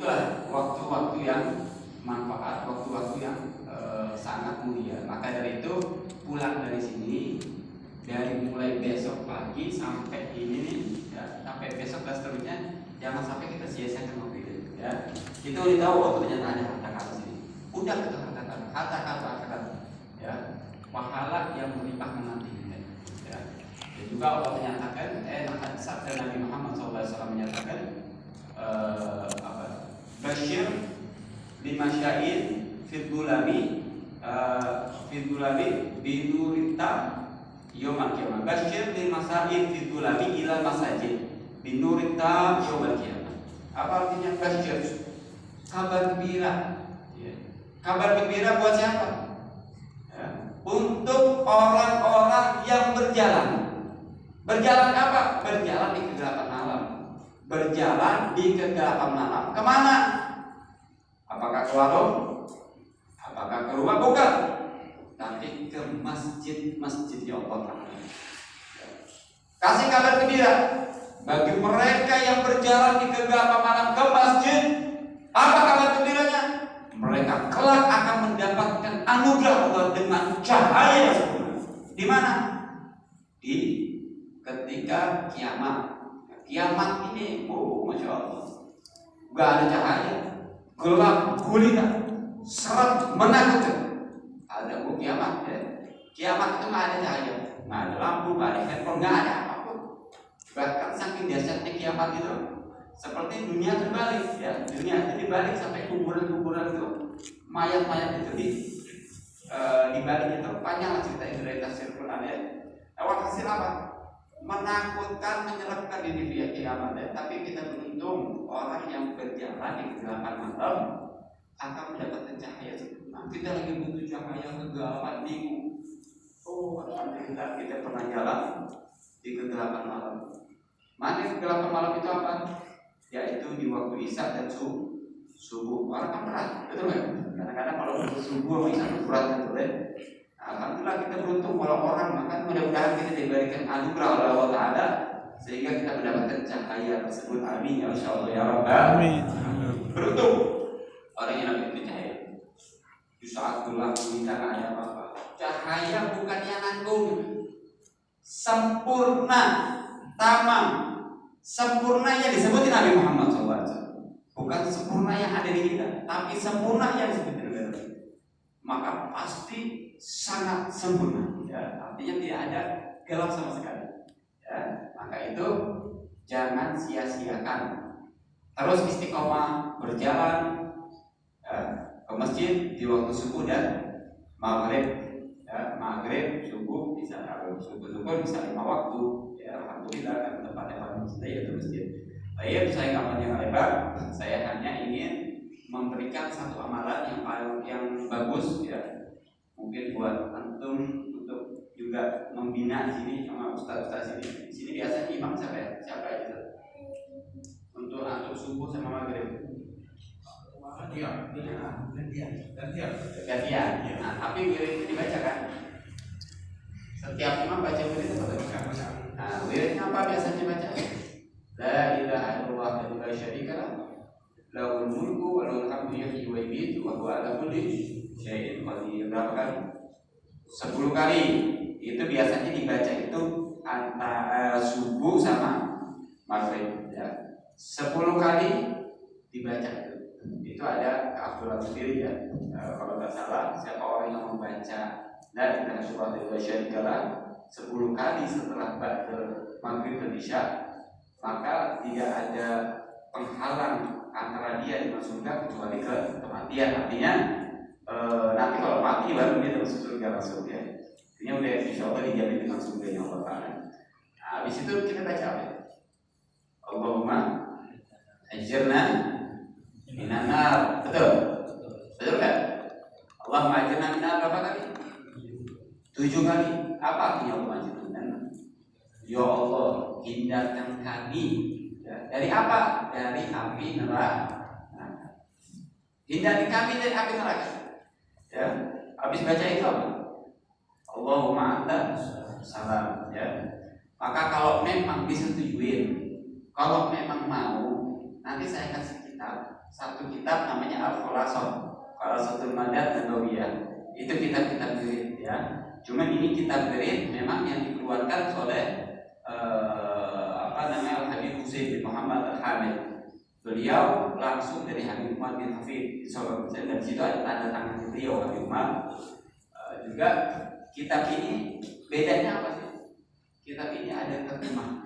itulah waktu-waktu yang manfaat, waktu-waktu yang sangat mulia. Maka dari itu pulang dari sini, dari mulai besok pagi sampai ini nih, ya, sampai besok dan seterusnya, jangan sampai kita sia-siakan waktu itu. Ya, kita udah tahu oh ternyata ada harta karun sini. Udah kita harta karun, ya, pahala yang berlimpah menanti. Ya. Dan juga Allah menyatakan, sabda Nabi Muhammad SAW menyatakan, Bashir lima sya'in fidulami binurita yawmal qiyamah. Bashir lima sya'in fidulami ilal masajid binurita yawmal qiyamah. Apa artinya bashir? Kabar gembira. Ya. Kabar gembira buat siapa? Ya. Untuk orang-orang yang berjalan. Berjalan apa? Berjalan di kegelapan malam. Berjalan di kegelapan malam. Kemana? Apakah ke warung? Apakah ke rumah? Bukan. Tapi ke masjid Allah Ta'ala. Kasih kabar gembira bagi mereka yang berjalan di kegelapan malam ke masjid. Apa kabar gembiranya? Mereka kelak akan mendapatkan anugerah Allah dengan cahaya yang sempurna. Di mana? Di ketika kiamat. Kiamat ini, masya Allah, gak ada cahaya, gelap gulita, seram menakutkan. Ada kiamat, ya. Kiamat itu gak ada cahaya, gak ada lampu, gak ada handphone, gak ada apapun. Bahkan saking dahsyatnya kiamat itu, seperti dunia terbalik, ya. Dunia itu dibalik sampai kuburan-kuburan itu, mayat-mayat itu dibalik itu panjang cerita itu dari tafsir Quran, ya. Hasil apa? Menakutkan, menyerapkan di dunia kiamat, ya. Tapi kita beruntung orang yang berjalan di kegelapan malam akan mendapatkan cahaya sempurna. Kita lagi butuh cahaya kegelapan bingung. Oh, alhamdulillah kita pernah jalan di kegelapan malam. Mana kegelapan malam itu apa? Yaitu di waktu isya dan subuh. Orang kan berat, betul nggak? Kadang-kadang kalau subuh isya itu berat, betul ya. Alhamdulillah kita beruntung kalau orang, maka mudah-mudahan kita diberikan anugerah oleh Allah Ta'ala sehingga kita mendapatkan cahaya tersebut. Amin ya Allah ya Rabbal Alamin. Beruntung orang yang namanya cahaya. Di saat gelap kita nggak ada apa-apa. Cahaya bukan yang agung, sempurna, tamam. Sempurna yang disebutin Nabi Muhammad SAW. Bukan sempurna yang ada di kita, tapi sempurna yang disebutin Nabi Muhammad. Maka pasti sangat sempurna, ya. Artinya tidak ada gelap sama sekali, ya. Maka itu jangan sia-siakan, terus istiqomah berjalan ke masjid di waktu subuh dan maghrib, ya. Maghrib, subuh bisa, subuh bisa 5 waktu, ya. Alhamdulillah kan tempatnya paling kita yaitu masjid. Baik, saya nggak panjang lebar, saya hanya ingin memberikan satu amalan yang bagus, ya. Mungkin buat antum untuk juga membina di sini sama ustaz-ustaz ini. Di sini biasanya imam siapa ya? Siapa ya? Untuk antum subuh sama maghrib. Gantian. Nah, tapi wirid itu dibaca kan? Setiap imam baca wirid itu apa? Nah, wiridnya apa biasanya dibaca? La ilaha illallah wa la syarika lah. Lahul mulku wa lahul hamdu yuhyi wa yumiitu wa huwa ala kulli syai'in qadir. Berapa kali? 10 kali. Itu biasanya dibaca itu antara subuh sama maghrib, ya. 10 kali dibaca itu. Itu ada keafdalan sendiri, ya. Kalau tidak salah, siapa orang yang membaca la ilaha illallah wa la syarika lah 10 kali setelah maghrib dan isya, maka tidak ada penghalang antara dia dengan surga kecuali kematian. Artinya nanti kalau mati baru dia masuk surga langsung, ya. Ini udah insya Allah dijamin dengan surganya Allah Ta'ala. Nah, habis itu kita baca apa? Allahumma ajirna minan nar. Betul? Betul kan? Allahumma ajirna minan nar berapa kali? 7 kali. Apa artinya Allahumma ajirna minan nar? Ya Allah, hindarkan kami, ya. Dari apa? Dari api neraka. Hindari kami dari api neraka. Ya, habis baca itu apa? Allahumma anta salam, ya. Maka kalau memang disetujuin, kalau memang mau, nanti saya kasih kitab satu kitab namanya Al-Khulasatul Madad Nabawiyah. Itu kitab-kitab wirid ya. Cuman ini kitab wirid memang yang dikeluarkan oleh Al-Habib Husain bin Muhammad Al-Hamid. Beliau langsung dari Habib Umar bin Hafid. Dan di situ ada tanda tangan beliau Habib Umar. Juga kitab ini bedanya apa sih? Kitab ini ada terjemah.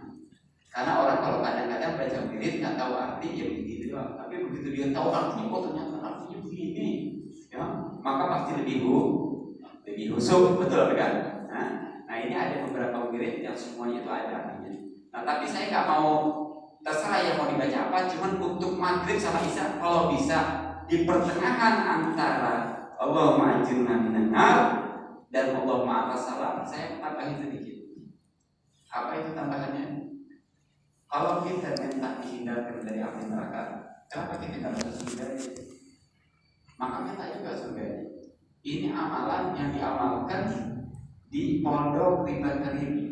Karena orang kalau kadang-kadang baca wirid nggak tahu arti ya begitu doang. Tapi begitu dia tahu artinya, oh ternyata artinya begini, ya maka pasti lebih husuk, betul kan? Nah ini ada beberapa wirid yang semuanya itu ada artinya. Nah tapi saya nggak mau terserah yang mau dibaca apa, cuman untuk maghrib sama isya kalau bisa di pertengahan antara Allahumma ajirna minan nar dan Allahumma atas salam, saya tambahin sedikit. Apa itu tambahannya? Kalau kita minta dihindarkan dari api neraka, kenapa kita tidak bisa surga? Maka minta juga surga. Ini amalan yang diamalkan di Pondok Riba Karim.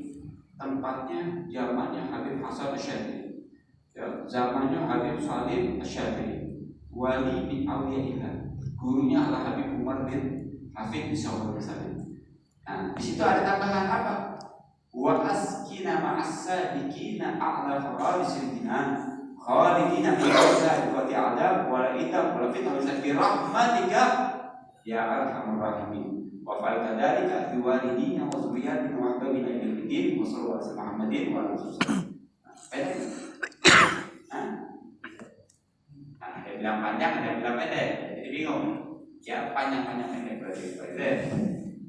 Tempatnya zamannya Habib Hasan Asy'ari, ya, zamannya Habib Salim Asy'ari, wali bin Auliyaillah. Gurunya adalah Habib Umar bin Hafid bin Syawal Salim. Nah, di situ ada tambahan apa? Wa askina ma'as-sabiqina a'la faradisil jinan khalidina bi'asa wa ti'adab wa la'ita wa la'fitna wa fi rahmatika ya arhamar rahimin wa fa'alta dhalika fi walidina wa zurriyatina wa ahbabina ilal din wa sallallahu alaihi Muhammadin wa alihi wasallam. Ada bilang panjang, ada bilang pendek, jadi bingung. Ya panjang pendek berarti.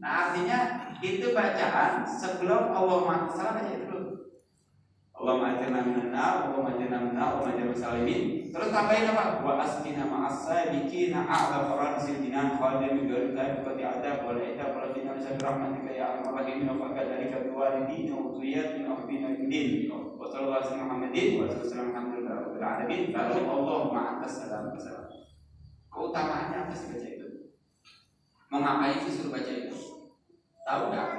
Nah artinya itu bacaan sebelum Allahumma salam aja itu dulu. Allahumma ajirna minan nar, Allahumma ajirna minan nar, Allahumma ajirna salimin. Terus tambahin apa? Wa askina ma'as-sabiqina a'la faradisil jinan khalidin min ghairi ta'iqati adab wa la'ita wa la'fina bi rahmatika ya arhamar rahimin wa faqad dzalika bi walidina wa dhurriyyatina wa ahbina din wa sallallahu alaihi Muhammadin wa sallallahu alhamdulillahi rabbil alamin. Lalu Allahumma antas salam wa salam. Keutamaannya apa sih baca itu? Mau ngapain sih suruh baca itu? Tahu nggak?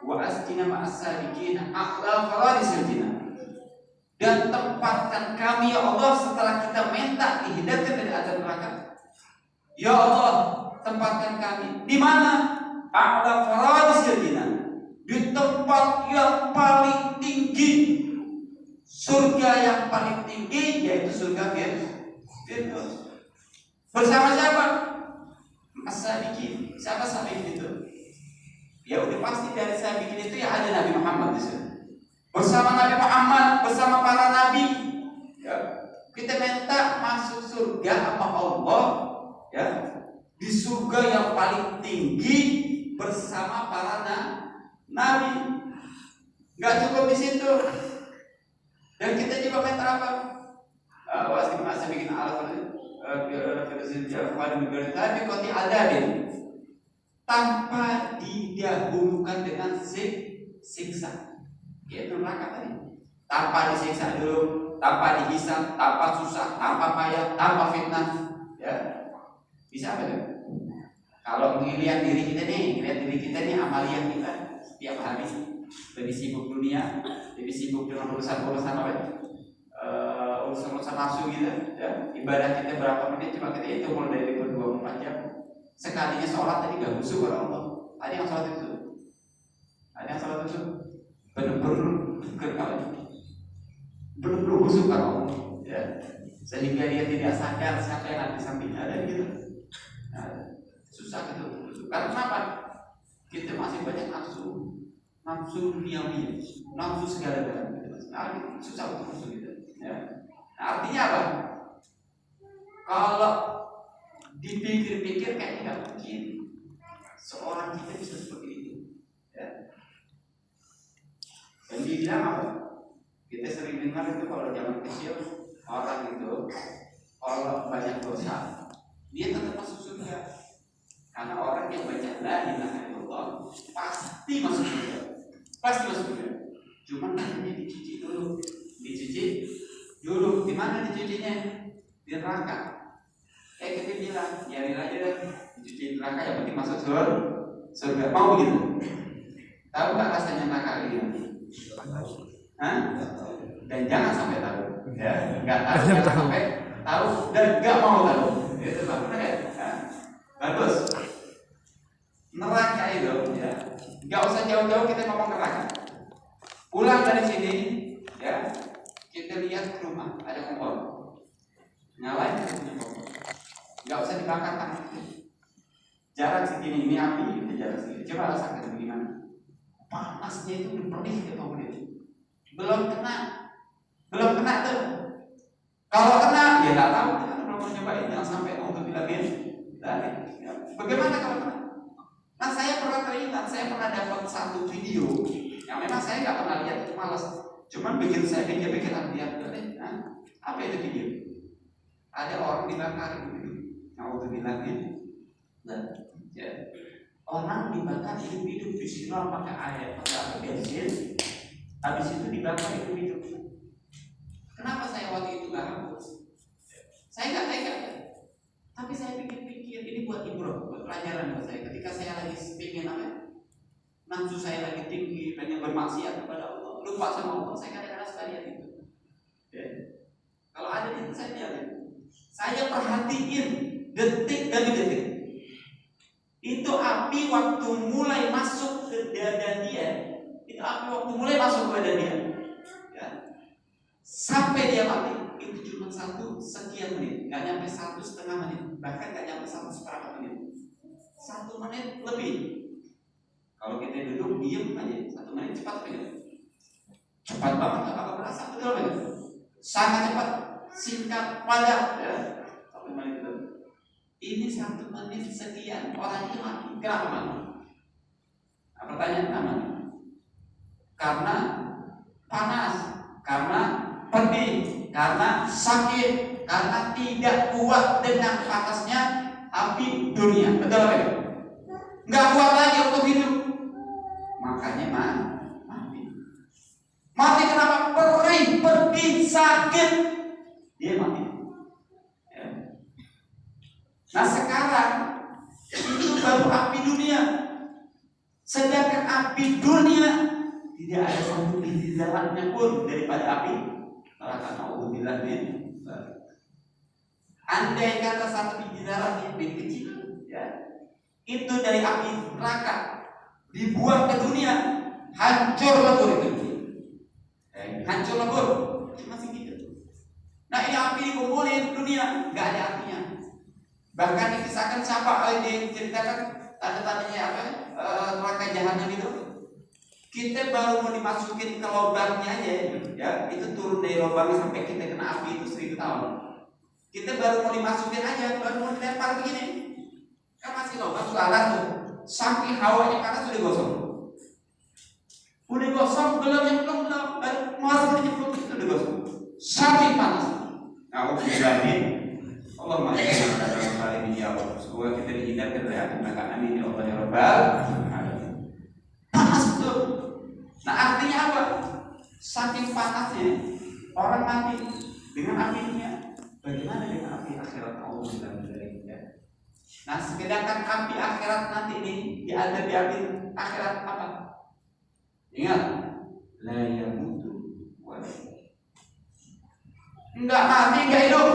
Wa askina ma'as-sabiqina a'la faradisil jinan. Dan tempatkan kami ya Allah setelah kita minta dihindarkan dari azab neraka. Ya Allah, tempatkan kami di mana? A'la faradisil jinan. Di tempat yang paling tinggi, surga yang paling tinggi, yaitu surga Firdaus. Bersama siapa? As-sabiqin. Siapa sabiqin itu? Ya udah pasti dari sabiqin itu ya ada Nabi Muhammad di sini. Bersama Nabi Muhammad, bersama para nabi, ya, kita minta masuk surga sama Allah, ya, di surga yang paling tinggi bersama para nabi. Nggak cukup di situ. Dan kita juga minta apa? Wasim masa bikin tapi koti adabin tanpa didahulukan dengan siksa, yaitu neraka tadi. Tanpa disiksa dulu, tanpa dihisab, tanpa susah, tanpa payah, tanpa fitnah, ya bisa apa ya? Kalau melihat diri kita nih, amaliah kita setiap hari lebih sibuk dunia, lebih sibuk dengan urusan-urusan apa ya? Urusan-urusan nafsu gitu, ya. Ibadah kita berapa menit cuma kita itu mulai dari 24 jam. Sekalinya sholat tadi gak khusyuk kepada Allah. Ada yang sholat itu, benar-benar khusyuk kepada Allah, ya. Sehingga dia tidak sadar siapa yang ada di sampingnya, ada gitu. Nah, susah gitu. Karena kenapa? Kita masih banyak nafsu duniawi, nafsu segala-galanya. Nah, susah untuk khusyuk gitu. Ya. Nah, artinya apa? Kalau dipikir-pikir kayaknya nggak mungkin seorang kita bisa seperti itu. Ya. Dan dibilang apa? Kita sering dengar itu kalau zaman kecil orang itu kalau banyak dosa dia tetap masuk surga. Karena orang yang baca la ilaha illallah pasti masuk surga. Pasti masuk surga. Cuman namanya dicuci dulu. Di mana dicucinya? Di neraka. Kita bilang, nyari aja deh, dicuci di neraka yang penting masuk surga. Mau begitu? Tahu nggak rasanya neraka ini? Hah? Dan jangan sampai tahu. Ya, nggak tahu, jangan sampai tahu dan gak mau tahu. Itu benar ya? Bagus. Neraka itu ya, gak usah jauh-jauh kita ngomong neraka. Pulang dari sini ya, kita lihat ke rumah ada kompor, nyalain punya kompor, gak usah dibakar tangan. Jarak segini ini api, itu jarak segini. Coba rasakan bagaimana panasnya itu perih ke kompor itu. Belum kena tuh. Kalau kena ya nggak tahu, kita belum pernah nyobain, jangan sampai untuk bilangin. Bagaimana kalau kena? Nah, saya pernah teringat, saya pernah dapat satu video yang memang saya nggak pernah lihat, itu malas. Cuman bikin saya pikir lihat, apa itu video? Ada orang dibakar gitu, mau bilangin, ya. Orang dibakar hidup-hidup, disiram pakai air, pakai bensin, habis itu dibakar hidup-hidup. Kenapa saya waktu itu nggak hapus? Saya nggak tega, tapi saya pikir-pikir ini buat ibrah, buat pelajaran buat saya. Ketika saya lagi pengen nafsu saya lagi tinggi, pengen bermaksiat kepada Allah, lupa sama Allah, saya kadang-kadang suka lihat itu. Ya. Kalau ada itu saya lihat, saya perhatiin detik demi detik. Itu api waktu mulai masuk ke dada dia, itu api waktu mulai masuk ke dada dia, ya. Sampai dia mati itu cuma 1 sekian menit, nggak nyampe 1,5 menit, bahkan nggak nyampe 1/4 menit, 1 menit lebih. Kalau kita duduk diem aja 1 menit cepat banget, nggak bakal berasa, betul kan? Sangat cepat, singkat, padat, ya. 1 menit itu. Ini 1 menit sekian orang itu mati. Kenapa mati? Nah, pertanyaan pertama, karena panas, karena pedih, karena sakit, karena tidak kuat dengan panasnya api dunia. Betul kan? Nggak kuat lagi untuk hidup, makanya mati. Mati kenapa? Perih, pedih, sakit, dia mati. Ya. Nah sekarang itu baru api dunia, sedangkan api dunia tidak ada satu biji zarahnya pun daripada api neraka. Nauzubillah min. Andai kata 1 biji zarah yang lebih kecil, ya, itu dari api neraka dibuang ke dunia, hancur lebur itu. Hancur lebur, masih gitu. Nah ini api dikumpulin dunia, nggak ada artinya. Bahkan dikisahkan siapa diceritakan tanda-tandanya apa? Neraka jahanam itu. Kita baru mau dimasukin ke lubangnya aja, ya, itu turun dari lubangnya sampai kita kena api itu 1000 tahun. Kita baru mau dimasukin aja, baru mau dilempar begini, kan masih lubang alas tuh. Saking hawanya panas sudah gosong. Udah gosong belum, baru masuk dijemput itu udah gosong. Saking panas. Nah, Allah maafkan dalam hal ini ya Allah. Semoga kita dihindarkan dari api neraka. Amin ya Allah ya Rabbal alamin. Panas betul. Nah artinya apa? Saking panasnya orang mati dengan api dunia. Bagaimana dengan api akhirat? Allah bilang dari kita. Nah sedangkan api akhirat nanti ini diadab di api akhirat apa? Ingat, la yamutu wa la yahya. Enggak mati, enggak hidup.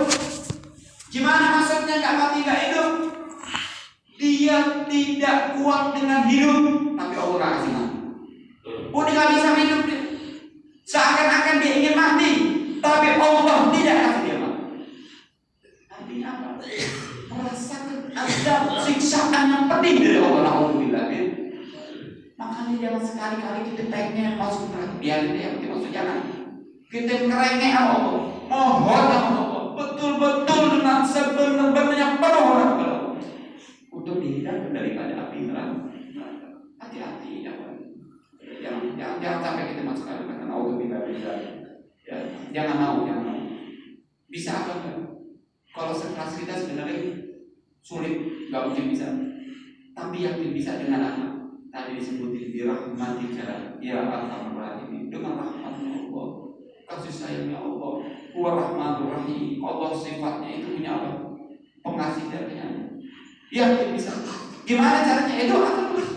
Gimana maksudnya enggak mati, enggak hidup? Dia tidak kuat dengan hidup, tapi Allah enggak kasih mati. Udah enggak bisa hidup dia. Seakan-akan dia ingin mati, tapi Allah tidak kasih dia mati. Artinya apa? Merasakan azab, siksaan yang pedih dari Allah. Alhamdulillah. Makanya jangan sekali-kali kita pengen masuk neraka, biarin dia, kita masuk jangan. Kita ngerengek sama Allah, mohon sama Allah, betul-betul dengan sebenar-benarnya permohonan kepada Allah untuk dihindarkan daripada api neraka. Hati-hati, jangan sampai kita masuk neraka. Karena Allah tidak bisa. Ya, jangan mau. Bisa apa enggak? Kalau sekeras kita sebenarnya sulit, nggak mungkin bisa. Tapi yakin bisa dengan apa? Tadi disebutin dirahmatika ya arhamar rahimin, dengan rahmatnya Allah, kasih sayangnya Allah, huwa rahmanur rahim. Allah sifatnya itu punya apa? Pengasih dan penyayang. Yakin bisa. Gimana caranya? Itu terus.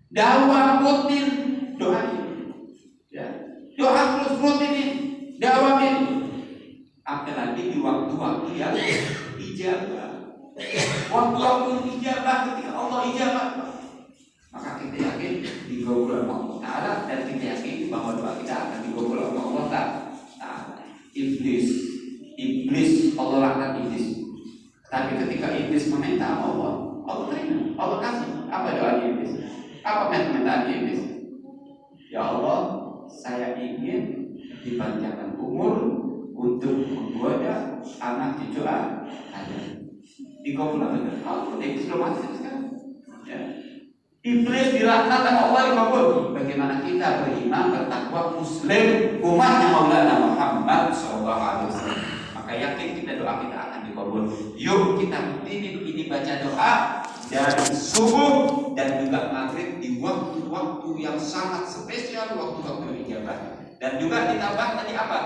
Dakwah rutin, doa. Ya. Doa terus rutinin, dawamin. apalagi di waktu-waktu yang ijabah. Waktu-waktu ijabah ketika Allah ijabah, maka kita yakin dikabul oleh Allah Ta'ala, dan kita yakin bahwa doa kita akan dikabul oleh Allah Ta'ala. Iblis, Allah laknat iblis. Tapi ketika iblis meminta Allah, Allah terima, Allah kasih. Apa doa iblis? Apa permintaan iblis? Ya Allah, saya ingin dipanjangkan umur untuk membuat anak cucu ada. Dikabul apa enggak? Allah iblis belum mati sekarang. Ya. Iblis dilaknat sama Allah, dikabul. Bagaimana kita beriman, bertakwa, muslim, umatnya Maulana Muhammad SAW. Maka yakin kita doa kita akan dikabul. Yuk kita ini baca doa dari subuh dan juga maghrib di waktu-waktu yang sangat spesial, waktu-waktu ijabah. Dan juga ditambah tadi apa?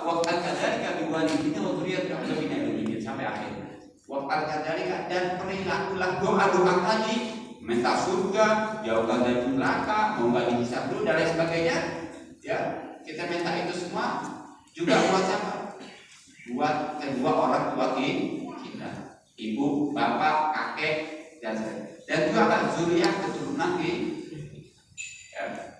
Waktu kadzalika biwalidina wa dzurriyyatihi lebih sampai akhir. Waktu kadzalika, dan perilakulah doa-doa tadi, minta surga, jauhkan dari neraka, mau enggak dihisab dulu dan lain sebagainya. Ya, kita minta itu semua juga buat siapa? Buat kedua orang tua kita, ibu, bapak, kakek, dan juga kan zuriat keturunan